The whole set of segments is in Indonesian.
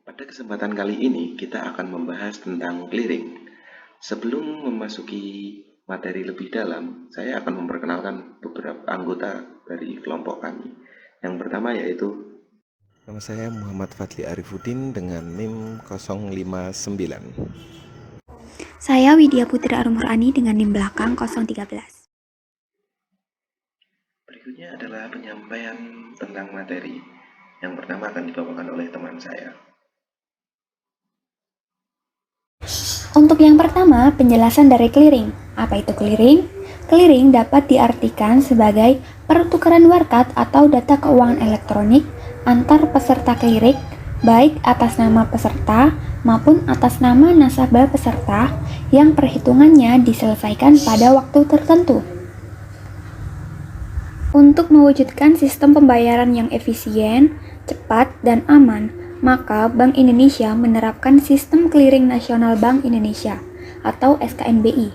Pada kesempatan kali ini, kita akan membahas tentang clearing. Sebelum memasuki materi lebih dalam, saya akan memperkenalkan beberapa anggota dari kelompok kami. Yang pertama yaitu nama saya Muhammad Fadli Arifuddin dengan NIM 059. Saya Widya Putri Arumurani dengan NIM belakang 013. Berikutnya adalah penyampaian tentang materi. Yang pertama akan dibawakan oleh teman saya. Untuk yang pertama, penjelasan dari clearing. Apa itu clearing? Clearing dapat diartikan sebagai pertukaran warkat atau data keuangan elektronik antar peserta clearing, baik atas nama peserta maupun atas nama nasabah peserta yang perhitungannya diselesaikan pada waktu tertentu. Untuk mewujudkan sistem pembayaran yang efisien, cepat, dan aman, maka Bank Indonesia menerapkan Sistem Clearing Nasional Bank Indonesia atau SKNBI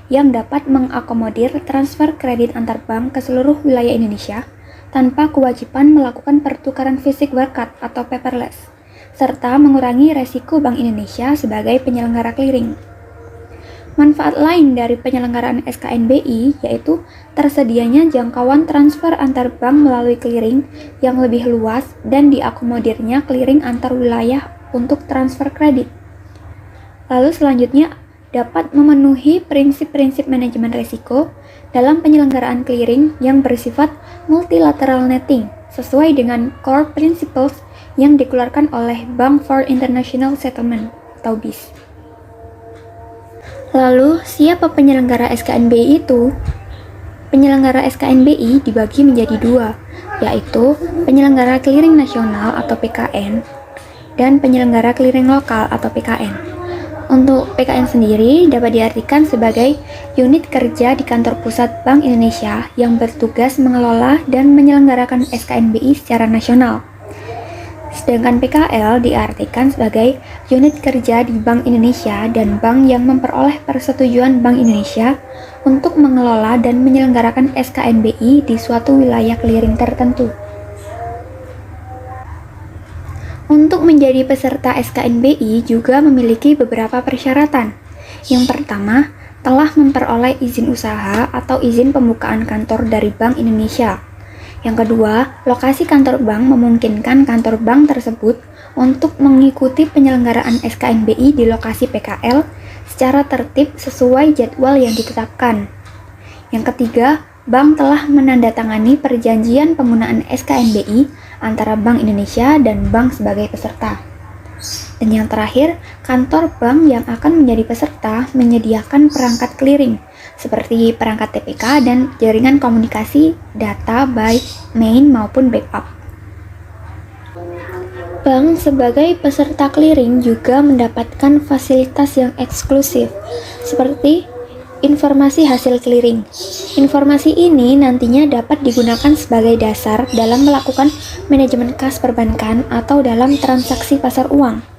yang dapat mengakomodir transfer kredit antar bank ke seluruh wilayah Indonesia tanpa kewajiban melakukan pertukaran fisik warkat atau paperless, serta mengurangi resiko Bank Indonesia sebagai penyelenggara clearing. Manfaat lain dari penyelenggaraan SKNBI yaitu tersedianya jangkauan transfer antar bank melalui clearing yang lebih luas dan diakomodirnya clearing antar wilayah untuk transfer kredit. Lalu selanjutnya dapat memenuhi prinsip-prinsip manajemen risiko dalam penyelenggaraan clearing yang bersifat multilateral netting sesuai dengan core principles yang dikeluarkan oleh Bank for International Settlement atau BIS. Lalu, siapa penyelenggara SKNBI itu? Penyelenggara SKNBI dibagi menjadi dua, yaitu penyelenggara clearing nasional atau PKN dan penyelenggara clearing lokal atau PKN. Untuk PKN sendiri dapat diartikan sebagai unit kerja di kantor pusat Bank Indonesia yang bertugas mengelola dan menyelenggarakan SKNBI secara nasional. Sedangkan PKL diartikan sebagai unit kerja di Bank Indonesia dan bank yang memperoleh persetujuan Bank Indonesia untuk mengelola dan menyelenggarakan SKNBI di suatu wilayah clearing tertentu. Untuk menjadi peserta SKNBI juga memiliki beberapa persyaratan. Yang pertama, telah memperoleh izin usaha atau izin pembukaan kantor dari Bank Indonesia. Yang kedua, lokasi kantor bank memungkinkan kantor bank tersebut untuk mengikuti penyelenggaraan SKNBI di lokasi PKL secara tertib sesuai jadwal yang ditetapkan. Yang ketiga, bank telah menandatangani perjanjian penggunaan SKNBI antara Bank Indonesia dan bank sebagai peserta. Dan yang terakhir, kantor bank yang akan menjadi peserta menyediakan perangkat clearing seperti perangkat TPK dan jaringan komunikasi data baik main maupun backup. Bank sebagai peserta clearing juga mendapatkan fasilitas yang eksklusif seperti informasi hasil clearing. Informasi ini nantinya dapat digunakan sebagai dasar dalam melakukan manajemen kas perbankan atau dalam transaksi pasar uang.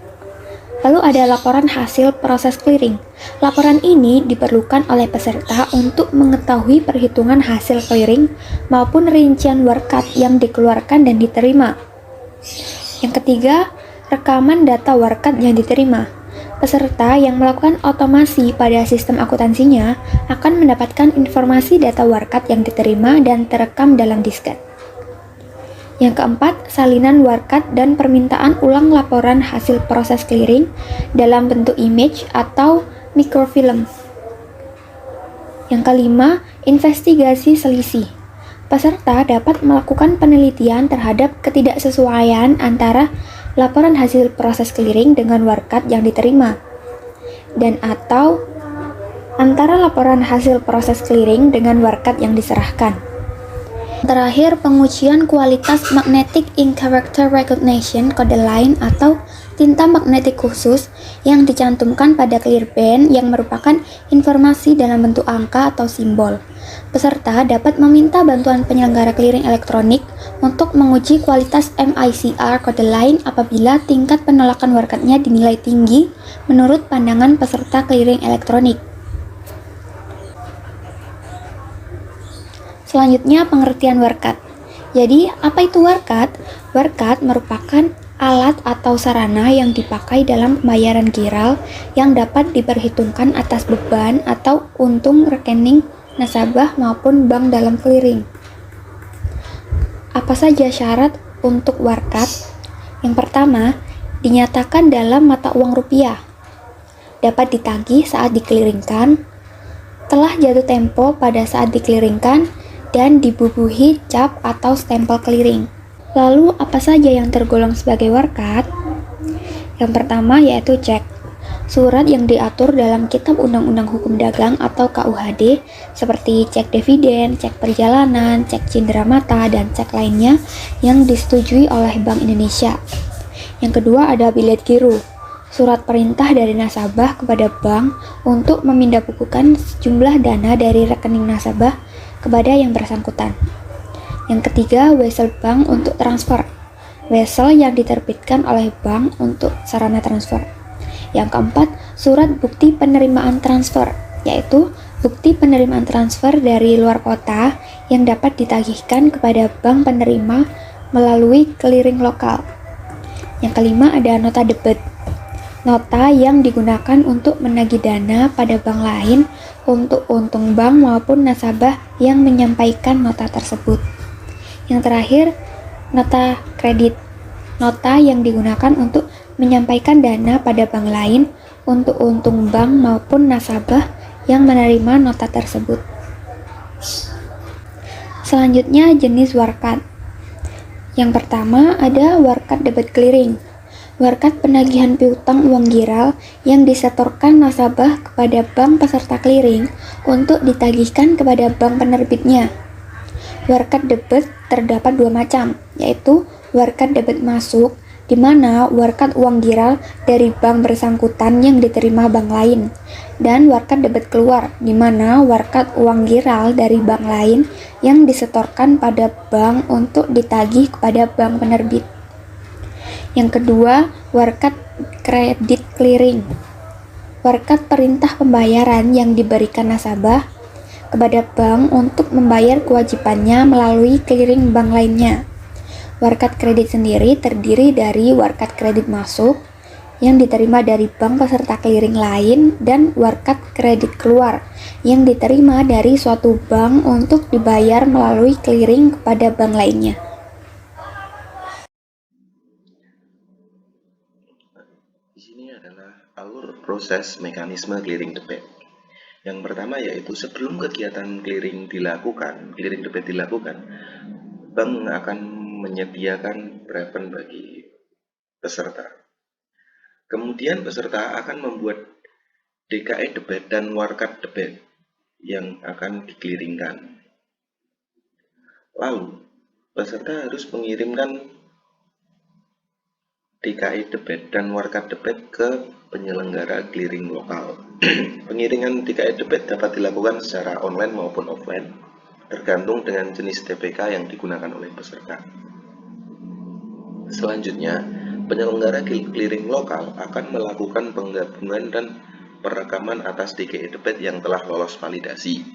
Lalu ada laporan hasil proses clearing. Laporan ini diperlukan oleh peserta untuk mengetahui perhitungan hasil clearing maupun rincian warkat yang dikeluarkan dan diterima. Yang ketiga, rekaman data warkat yang diterima. Peserta yang melakukan otomasi pada sistem akuntansinya akan mendapatkan informasi data warkat yang diterima dan terekam dalam disket. Yang keempat, salinan warkat dan permintaan ulang laporan hasil proses clearing dalam bentuk image atau microfilm. Yang kelima, investigasi selisih. Peserta dapat melakukan penelitian terhadap ketidaksesuaian antara laporan hasil proses clearing dengan warkat yang diterima dan atau antara laporan hasil proses clearing dengan warkat yang diserahkan. Terakhir, pengujian kualitas magnetic ink character recognition kode line atau tinta magnetik khusus yang dicantumkan pada clear band yang merupakan informasi dalam bentuk angka atau simbol. Peserta dapat meminta bantuan penyelenggara clearing elektronik untuk menguji kualitas MICR kode line apabila tingkat penolakan warkatnya dinilai tinggi menurut pandangan peserta clearing elektronik. Selanjutnya, pengertian warkat. Jadi, apa itu warkat? Warkat merupakan alat atau sarana yang dipakai dalam pembayaran giral yang dapat diperhitungkan atas beban atau untung rekening nasabah maupun bank dalam clearing. Apa saja syarat untuk warkat? Yang pertama, dinyatakan dalam mata uang rupiah, dapat ditagih saat dikeliringkan, telah jatuh tempo pada saat dikeliringkan, dan dibubuhi cap atau stempel clearing. Lalu apa saja yang tergolong sebagai warkat? Yang pertama yaitu cek. Surat yang diatur dalam Kitab Undang-Undang Hukum Dagang atau KUHD seperti cek dividen, cek perjalanan, cek cenderamata, dan cek lainnya yang disetujui oleh Bank Indonesia. Yang kedua ada bilet giro. Surat perintah dari nasabah kepada bank untuk memindahbukukan sejumlah dana dari rekening nasabah kepada yang bersangkutan. Yang ketiga, wesel bank untuk transfer. Wesel yang diterbitkan oleh bank untuk sarana transfer. Yang keempat, surat bukti penerimaan transfer, yaitu bukti penerimaan transfer dari luar kota yang dapat ditagihkan kepada bank penerima melalui clearing lokal. Yang kelima ada nota debit. Nota yang digunakan untuk menagih dana pada bank lain untuk untung bank maupun nasabah yang menyampaikan nota tersebut. Yang terakhir, nota kredit. Nota yang digunakan untuk menyampaikan dana pada bank lain untuk untung bank maupun nasabah yang menerima nota tersebut. Selanjutnya, jenis warkat. Yang pertama ada warkat debit clearing. Warkat penagihan piutang uang giral yang disetorkan nasabah kepada bank peserta clearing untuk ditagihkan kepada bank penerbitnya. Warkat debit terdapat dua macam, yaitu warkat debit masuk, di mana warkat uang giral dari bank bersangkutan yang diterima bank lain, dan warkat debit keluar, di mana warkat uang giral dari bank lain yang disetorkan pada bank untuk ditagih kepada bank penerbit. Yang kedua, warkat kredit clearing. Warkat perintah pembayaran yang diberikan nasabah kepada bank untuk membayar kewajibannya melalui clearing bank lainnya. Warkat kredit sendiri terdiri dari warkat kredit masuk yang diterima dari bank peserta clearing lain dan warkat kredit keluar yang diterima dari suatu bank untuk dibayar melalui clearing kepada bank lainnya. Di sini adalah alur proses mekanisme clearing debit. Yang pertama yaitu sebelum kegiatan clearing debit dilakukan, bank akan menyediakan preference bagi peserta. Kemudian peserta akan membuat DKE debit dan warkat debit yang akan dikliringkan. Lalu, peserta harus mengirimkan DKE debit dan warkat debit ke penyelenggara clearing lokal. Pengiringan DKE debit dapat dilakukan secara online maupun offline, tergantung dengan jenis DPK yang digunakan oleh peserta. Selanjutnya, penyelenggara clearing lokal akan melakukan penggabungan dan perekaman atas DKE debit yang telah lolos validasi.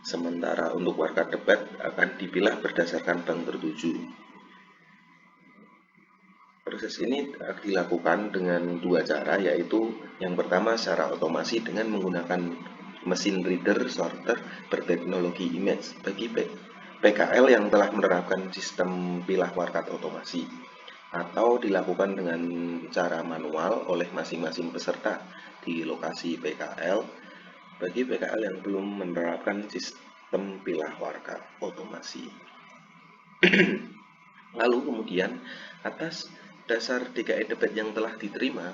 Sementara untuk warkat debit akan dipilah berdasarkan bank tertuju. Proses ini dilakukan dengan dua cara, yaitu yang pertama secara otomasi dengan menggunakan mesin reader sorter berteknologi image bagi PKL yang telah menerapkan sistem pilah warkat otomasi, atau dilakukan dengan cara manual oleh masing-masing peserta di lokasi PKL bagi PKL yang belum menerapkan sistem pilah warkat otomasi. Lalu kemudian atas dasar DKE debit yang telah diterima,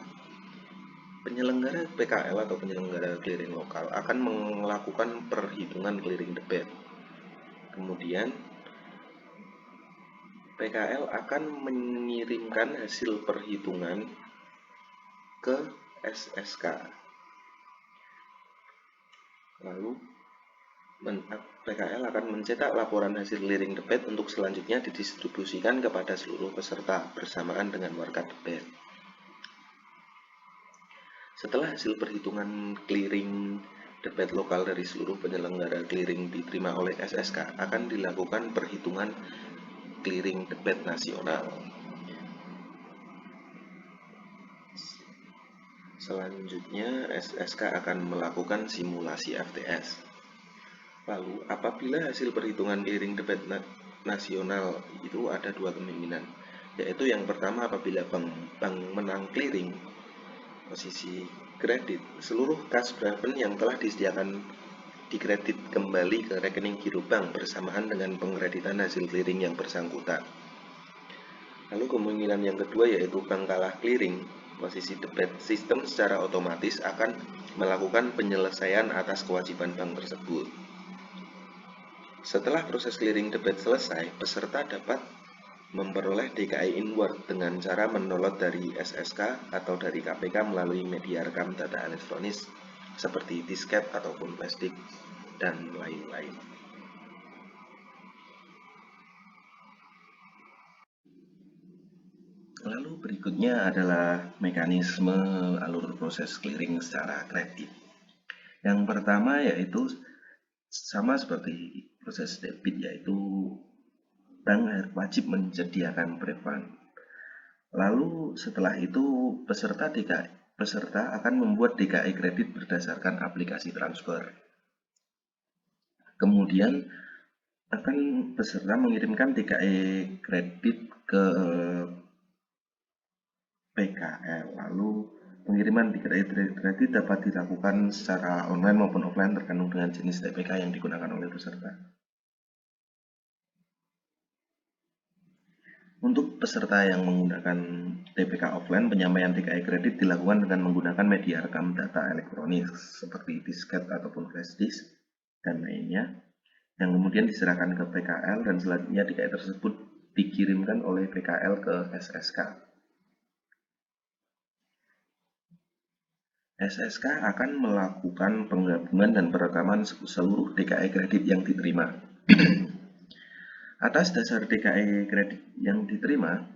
penyelenggara PKL atau penyelenggara clearing lokal akan melakukan perhitungan clearing debit. Kemudian PKL akan mengirimkan hasil perhitungan ke SSK. Lalu PKL akan mencetak laporan hasil clearing debit untuk selanjutnya didistribusikan kepada seluruh peserta bersamaan dengan warkat debit. Setelah hasil perhitungan clearing debit lokal dari seluruh penyelenggara clearing diterima oleh SSK, akan dilakukan perhitungan clearing debit nasional. Selanjutnya, SSK akan melakukan simulasi FTS. Lalu, apabila hasil perhitungan clearing debit nasional itu ada dua kemungkinan, yaitu yang pertama apabila bank menang clearing posisi kredit, seluruh kas Braben yang telah disediakan dikredit kembali ke rekening giro bank bersamaan dengan pengkreditan hasil clearing yang bersangkutan. Lalu kemungkinan yang kedua yaitu bank kalah clearing, posisi debit, sistem secara otomatis akan melakukan penyelesaian atas kewajiban bank tersebut. Setelah proses clearing debit selesai, peserta dapat memperoleh DKI inward dengan cara mendownload dari SSK atau dari KPK melalui media rekam data elektronis seperti disket ataupun plastik dan lain-lain. Lalu berikutnya adalah mekanisme alur proses clearing secara kredit. Yang pertama yaitu sama seperti proses debit, yaitu bank wajib menyediakan pre-fund. Lalu setelah itu peserta akan membuat DKI kredit berdasarkan aplikasi transfer. Kemudian akan peserta mengirimkan DKI kredit ke PKL. Lalu pengiriman DKI kredit dapat dilakukan secara online maupun offline tergantung dengan jenis TPK yang digunakan oleh peserta. Untuk peserta yang menggunakan TPK offline, penyampaian DKI kredit dilakukan dengan menggunakan media rekam data elektronik seperti disket ataupun flash disk dan lainnya, yang kemudian diserahkan ke PKL dan selanjutnya DKI tersebut dikirimkan oleh PKL ke SSK. SSK akan melakukan penggabungan dan perekaman seluruh DKI kredit yang diterima. Atas dasar DKI kredit yang diterima,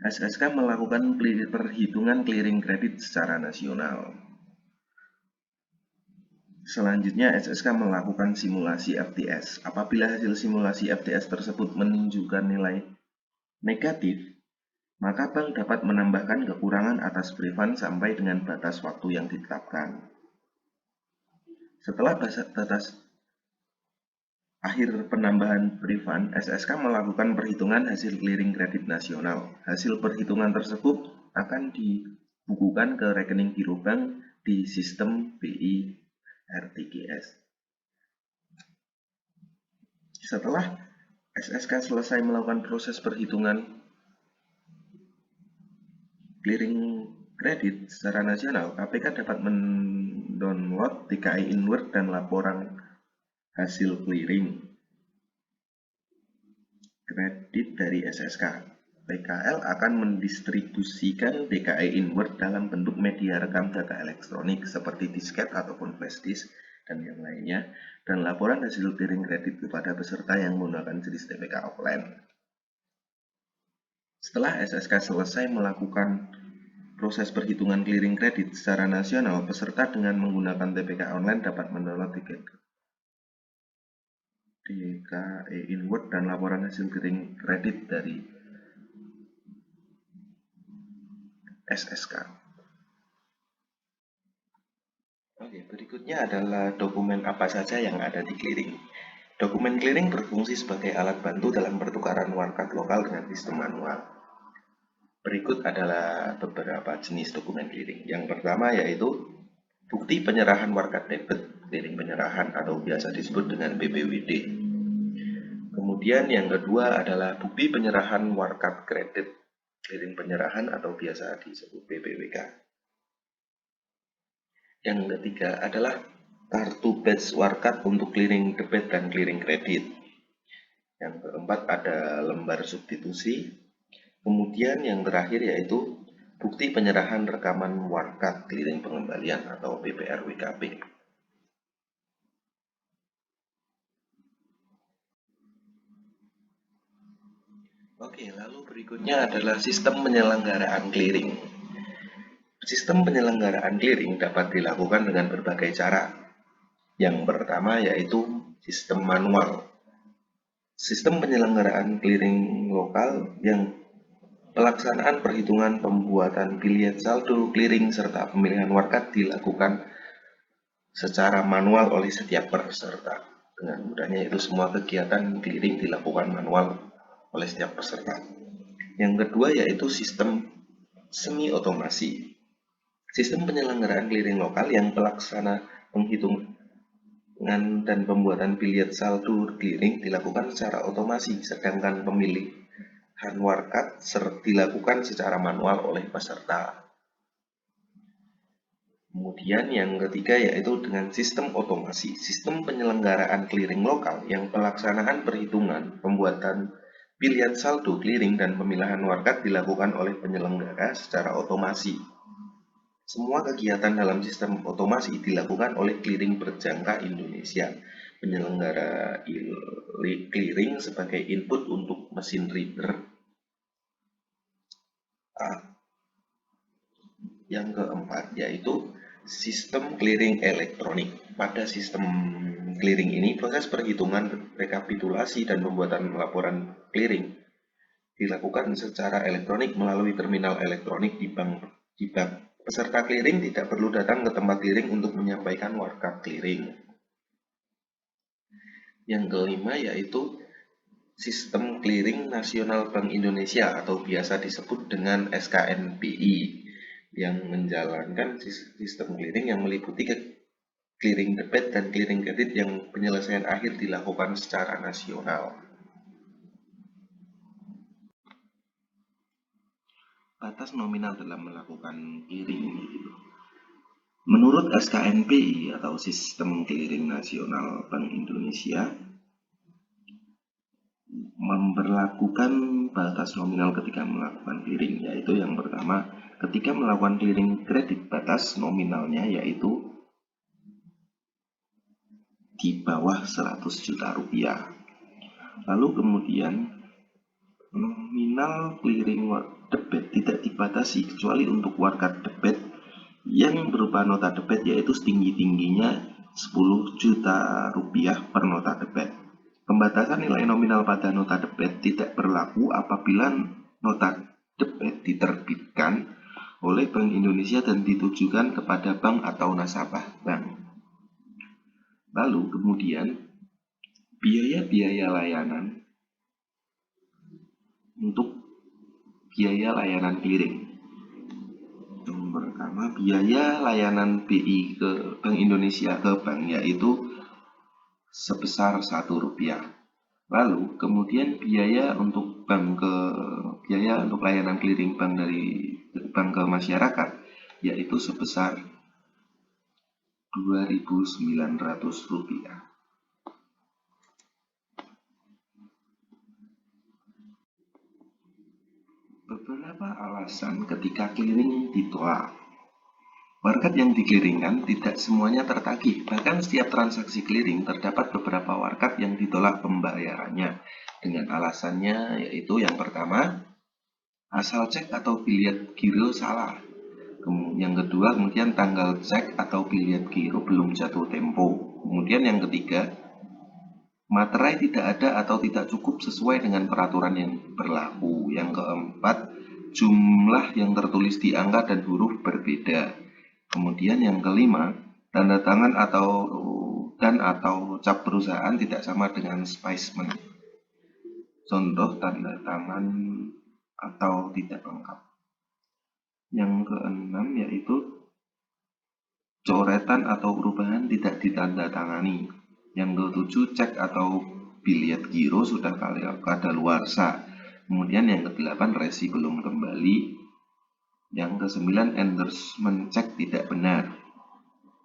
SSK melakukan perhitungan clearing kredit secara nasional. Selanjutnya, SSK melakukan simulasi FTS. Apabila hasil simulasi FTS tersebut menunjukkan nilai negatif, maka bank dapat menambahkan kekurangan atas pre-fund sampai dengan batas waktu yang ditetapkan. Setelah batas akhir penambahan pre-fund, SSK melakukan perhitungan hasil clearing kredit nasional. Hasil perhitungan tersebut akan dibukukan ke rekening giro bank di sistem BI RTGS. Setelah SSK selesai melakukan proses perhitungan clearing kredit secara nasional, KPK dapat mendownload DKI inward dan laporan hasil clearing kredit dari SSK. PKL akan mendistribusikan DKI inward dalam bentuk media rekam data elektronik seperti disket ataupun flash disk dan yang lainnya, dan laporan hasil clearing kredit kepada peserta yang menggunakan jenis TPK offline. Setelah SSK selesai melakukan proses perhitungan clearing kredit secara nasional, peserta dengan menggunakan TPK online dapat mendownload DKI inward dan laporan hasil clearing kredit dari SSK. Oke, berikutnya adalah dokumen apa saja yang ada di clearing. Dokumen clearing berfungsi sebagai alat bantu dalam pertukaran warkat lokal dengan sistem manual. Berikut adalah beberapa jenis dokumen clearing. Yang pertama yaitu bukti penyerahan warkat debit, clearing penyerahan atau biasa disebut dengan BPWD. Kemudian yang kedua adalah bukti penyerahan warkat kredit, clearing penyerahan atau biasa disebut BPWK. Yang ketiga adalah kartu batch warkat untuk clearing debit dan clearing kredit. Yang keempat ada lembar substitusi. Kemudian yang terakhir yaitu bukti penyerahan rekaman warkat clearing pengembalian atau BPRWKP. Oke, lalu berikutnya adalah sistem penyelenggaraan clearing. Sistem penyelenggaraan clearing dapat dilakukan dengan berbagai cara. Yang pertama yaitu sistem manual. Sistem penyelenggaraan clearing lokal yang Pelaksanaan perhitungan pembuatan biliet saldo, clearing, serta pemilihan warkat dilakukan secara manual oleh setiap peserta. Dengan mudahnya itu semua kegiatan clearing dilakukan manual oleh setiap peserta. Yang kedua yaitu sistem semi otomasi. Sistem penyelenggaraan clearing lokal yang pelaksana penghitungan dan pembuatan biliet saldo clearing dilakukan secara otomasi, sedangkan pemilihan warkat dilakukan secara manual oleh peserta. Kemudian yang ketiga yaitu dengan sistem otomasi, sistem penyelenggaraan clearing lokal yang pelaksanaan perhitungan, pembuatan pilihan saldo clearing dan pemilihan warkat dilakukan oleh penyelenggara secara otomasi. Semua kegiatan dalam sistem otomasi dilakukan oleh Clearing Berjangka Indonesia, penyelenggara clearing sebagai input untuk mesin reader. Yang keempat yaitu sistem clearing elektronik. Pada sistem clearing ini, proses perhitungan, rekapitulasi, dan pembuatan laporan clearing dilakukan secara elektronik melalui terminal elektronik di bank. Peserta clearing tidak perlu datang ke tempat clearing untuk menyampaikan warkat clearing. Yang kelima yaitu Sistem Clearing Nasional Bank Indonesia atau biasa disebut dengan SKNPI yang menjalankan sistem clearing yang meliputi clearing debit dan clearing kredit yang penyelesaian akhir dilakukan secara nasional. Batas nominal dalam melakukan clearing ini. Menurut SKNPI atau Sistem Clearing Nasional Bank Indonesia memberlakukan batas nominal ketika melakukan clearing, yaitu yang pertama, ketika melakukan clearing kredit batas nominalnya yaitu di bawah 100 juta rupiah. Lalu kemudian nominal clearing debit tidak dibatasi kecuali untuk warkat debit yang berupa nota debit yaitu setinggi-tingginya 10 juta rupiah per nota debit. Pembatasan nilai nominal pada nota debit tidak berlaku apabila nota debit diterbitkan oleh Bank Indonesia dan ditujukan kepada bank atau nasabah bank. Lalu kemudian biaya-biaya layanan untuk biaya layanan clearing. Yang pertama, biaya layanan BI ke Bank Indonesia ke bank yaitu sebesar Rp1. Lalu kemudian biaya untuk layanan clearing bank dari bank ke masyarakat yaitu sebesar Rp2.900. Beberapa alasan ketika clearing ditolak. Warkat yang diclearingkan tidak semuanya tertagih, bahkan setiap transaksi clearing terdapat beberapa warkat yang ditolak pembayarannya dengan alasannya yaitu yang pertama, asal cek atau biliet giro salah. Yang kedua, kemudian tanggal cek atau biliet giro belum jatuh tempo. Kemudian yang ketiga, materai tidak ada atau tidak cukup sesuai dengan peraturan yang berlaku. Yang keempat, jumlah yang tertulis di angka dan huruf berbeda. Kemudian yang kelima, tanda tangan atau cap perusahaan tidak sama dengan spacement. Contoh tanda tangan atau tidak lengkap. Yang keenam yaitu coretan atau perubahan tidak ditandatangani. Yang ketujuh, cek atau biliet giro sudah kadaluarsa. Kemudian yang kedelapan, resi belum kembali. Yang kesembilan, endorsement cek tidak benar.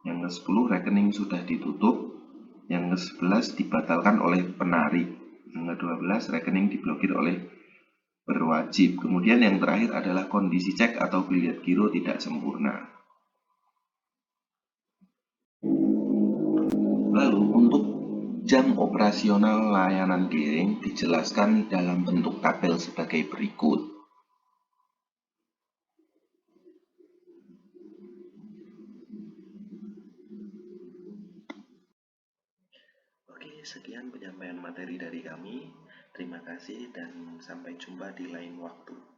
Yang ke-10, rekening sudah ditutup. Yang ke-11, dibatalkan oleh penarik. Yang ke-12, rekening diblokir oleh berwajib. Kemudian yang terakhir adalah kondisi cek atau biliet giro tidak sempurna. Lalu untuk jam operasional layanan clearing dijelaskan dalam bentuk tabel sebagai berikut. Oke, sekian penyampaian materi dari kami. Terima kasih dan sampai jumpa di lain waktu.